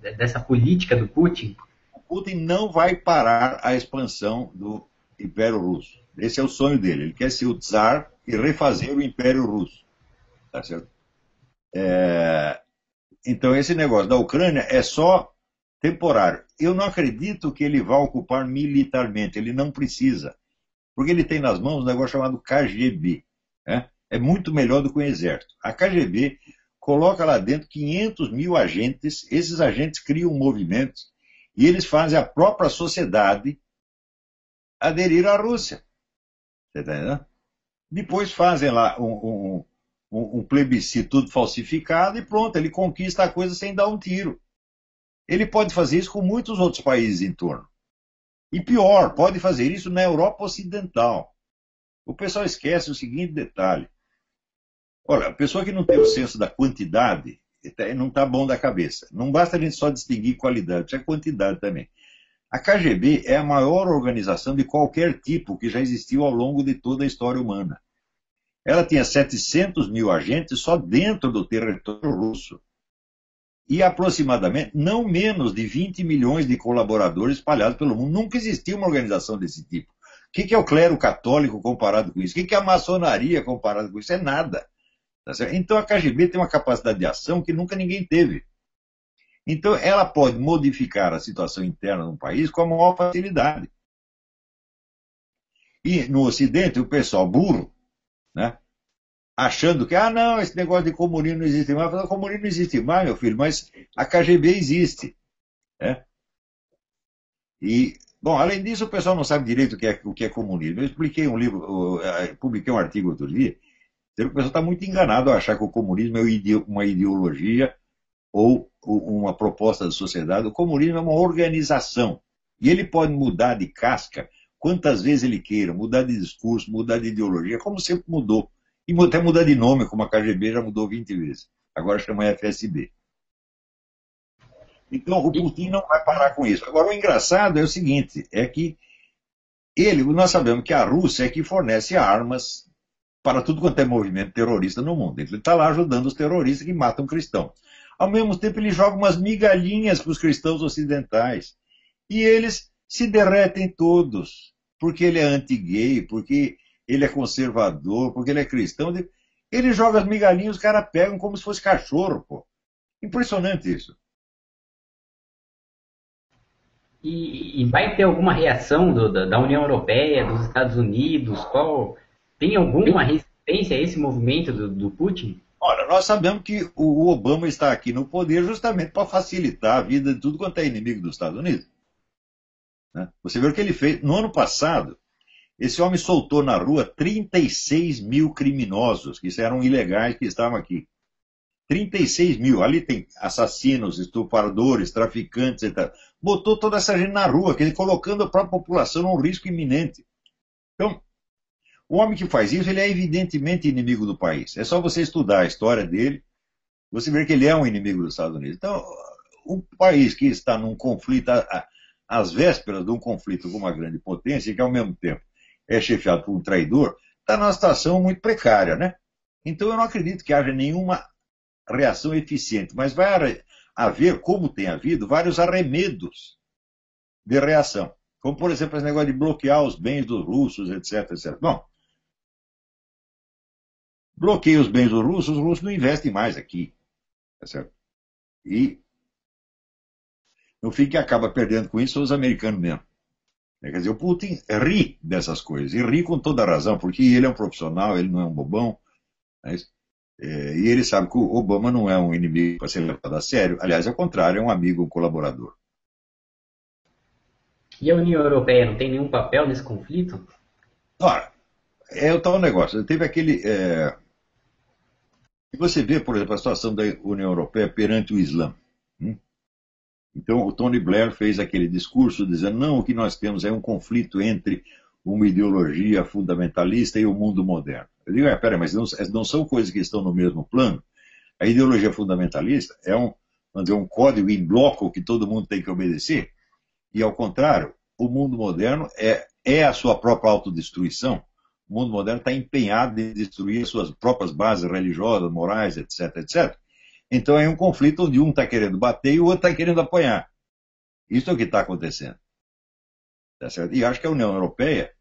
dessa política do Putin? O Putin não vai parar a expansão do Império Russo. Esse é o sonho dele. Ele quer ser o czar e refazer o Império Russo. Tá certo? Então, esse negócio da Ucrânia é só temporário. Eu não acredito que ele vá ocupar militarmente. Ele não precisa. Porque ele tem nas mãos um negócio chamado KGB. Né? É muito melhor do que o exército. A KGB coloca lá dentro 500 mil agentes. Esses agentes criam movimentos e eles fazem a própria sociedade aderir à Rússia. Você está entendendo? Depois fazem lá um plebiscito tudo falsificado e pronto, ele conquista a coisa sem dar um tiro. Ele pode fazer isso com muitos outros países em torno. E pior, pode fazer isso na Europa Ocidental. O pessoal esquece o seguinte detalhe. Olha, a pessoa que não tem o senso da quantidade não está bom da cabeça. Não basta a gente só distinguir qualidade, precisa quantidade também. A KGB é a maior organização de qualquer tipo que já existiu ao longo de toda a história humana. Ela tinha 700 mil agentes só dentro do território russo. E aproximadamente não menos de 20 milhões de colaboradores espalhados pelo mundo. Nunca existiu uma organização desse tipo. O que é o clero católico comparado com isso? O que é a maçonaria comparado com isso? É nada. Tá certo? Então a KGB tem uma capacidade de ação que nunca ninguém teve. Então ela pode modificar a situação interna de um país com a maior facilidade. E no Ocidente o pessoal burro, né, achando que, não, esse negócio de comunismo não existe mais. O comunismo não existe mais, meu filho, mas a KGB existe. Né? E, bom, além disso, o pessoal não sabe direito o que é comunismo. Eu expliquei um livro, publiquei um artigo outro dia, dizendo que o pessoal está muito enganado a achar que o comunismo é uma ideologia ou uma proposta da sociedade. O comunismo é uma organização. E ele pode mudar de casca quantas vezes ele queira, mudar de discurso, mudar de ideologia, como sempre mudou. E até mudar de nome, como a KGB já mudou 20 vezes. Agora chama FSB. Então o Putin não vai parar com isso. Agora o engraçado é o seguinte, é que nós sabemos que a Rússia é que fornece armas para tudo quanto é movimento terrorista no mundo. Ele está lá ajudando os terroristas que matam cristãos. Ao mesmo tempo ele joga umas migalhinhas para os cristãos ocidentais. E eles se derretem todos. Porque ele é anti-gay, porque ele é conservador, porque ele é cristão. Ele joga as migalhinhas, os caras pegam como se fosse cachorro, pô. Impressionante isso. E vai ter alguma reação da União Europeia, dos Estados Unidos? Tem alguma resistência a esse movimento do Putin? Olha, nós sabemos que o Obama está aqui no poder justamente para facilitar a vida de tudo quanto é inimigo dos Estados Unidos. Né? Você viu o que ele fez no ano passado? Esse homem soltou na rua 36 mil criminosos, que eram ilegais, que estavam aqui. 36 mil. Ali tem assassinos, estupradores, traficantes, etc. Botou toda essa gente na rua, colocando a própria população num risco iminente. Então, o homem que faz isso, ele é evidentemente inimigo do país. É só você estudar a história dele, você ver que ele é um inimigo dos Estados Unidos. Então, um país que está num conflito, às vésperas de um conflito com uma grande potência, e que ao mesmo tempo é chefiado por um traidor, está numa situação muito precária, né? Então eu não acredito que haja nenhuma reação eficiente, mas vai haver, como tem havido, vários arremedos de reação. Como, por exemplo, esse negócio de bloquear os bens dos russos, etc, etc. Bom, bloqueia os bens dos russos, os russos não investem mais aqui. Tá certo? E no fim, que acaba perdendo com isso são os americanos mesmo. Quer dizer, o Putin ri dessas coisas, e ri com toda a razão, porque ele é um profissional, ele não é um bobão, né? E ele sabe que o Obama não é um inimigo para ser levado a sério, aliás, ao contrário, é um amigo, um colaborador. E a União Europeia não tem nenhum papel nesse conflito? Ora, é o tal negócio, teve aquele... E você vê, por exemplo, a situação da União Europeia perante o Islã. Então, o Tony Blair fez aquele discurso dizendo, não, o que nós temos é um conflito entre uma ideologia fundamentalista e o mundo moderno. Eu digo, peraí, mas não são coisas que estão no mesmo plano? A ideologia fundamentalista é vamos dizer, um código em bloco que todo mundo tem que obedecer, e ao contrário, o mundo moderno é a sua própria autodestruição. O mundo moderno está empenhado em destruir suas próprias bases religiosas, morais, etc, etc. Então é um conflito onde um está querendo bater e o outro está querendo apanhar. Isso é o que está acontecendo. Tá certo? E acho que a União Europeia,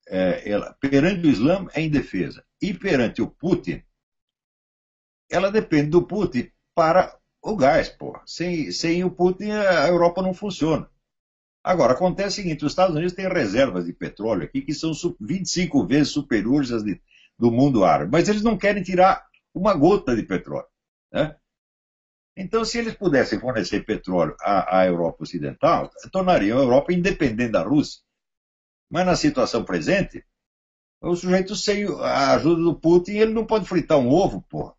ela, perante o Islã, é indefesa. E perante o Putin, ela depende do Putin para o gás, porra. Sem o Putin, a Europa não funciona. Agora, acontece o seguinte, os Estados Unidos têm reservas de petróleo aqui que são 25 vezes superiores às do mundo árabe, mas eles não querem tirar uma gota de petróleo. Né? Então, se eles pudessem fornecer petróleo à Europa Ocidental, tornariam a Europa independente da Rússia. Mas na situação presente, o sujeito sem a ajuda do Putin, ele não pode fritar um ovo, porra.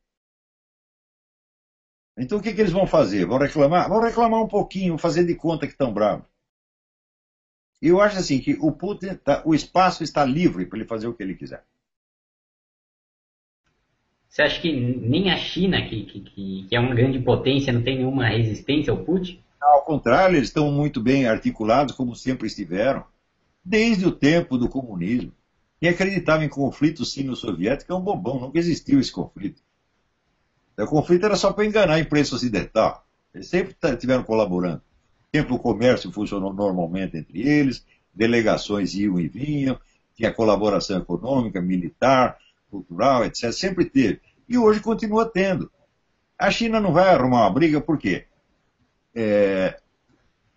Então o que eles vão fazer? Vão reclamar? Vão reclamar um pouquinho, fazer de conta que estão bravos. E eu acho assim que o Putin, o espaço está livre para ele fazer o que ele quiser. Você acha que nem a China, que é uma grande potência, não tem nenhuma resistência ao Putin? Ao contrário, eles estão muito bem articulados, como sempre estiveram, desde o tempo do comunismo. Quem acreditava em conflito sino-soviético é um bobão, nunca existiu esse conflito. O conflito era só para enganar a imprensa ocidental. Eles sempre estiveram colaborando. Sempre o comércio funcionou normalmente entre eles, delegações iam e vinham, tinha colaboração econômica, militar, cultural, etc. Sempre teve. E hoje continua tendo. A China não vai arrumar uma briga, por quê?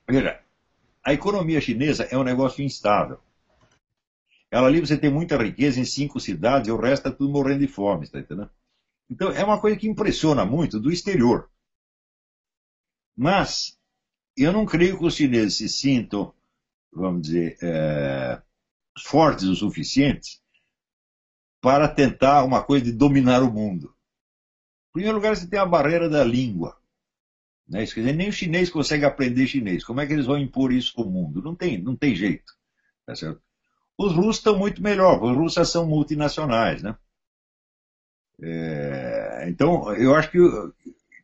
Veja, a economia chinesa é um negócio instável. Ela ali você tem muita riqueza em 5 cidades e o resto está tudo morrendo de fome, está entendendo? Então é uma coisa que impressiona muito do exterior. Mas eu não creio que os chineses se sintam, vamos dizer, fortes o suficiente para tentar uma coisa de dominar o mundo. Em primeiro lugar, você tem a barreira da língua. Né? Isso quer dizer, nem o chinês consegue aprender chinês. Como é que eles vão impor isso ao mundo? Não tem jeito. Tá certo? Os russos estão muito melhor, porque os russos são multinacionais. Né? Então, eu acho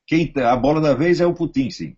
que a bola da vez é o Putin, sim.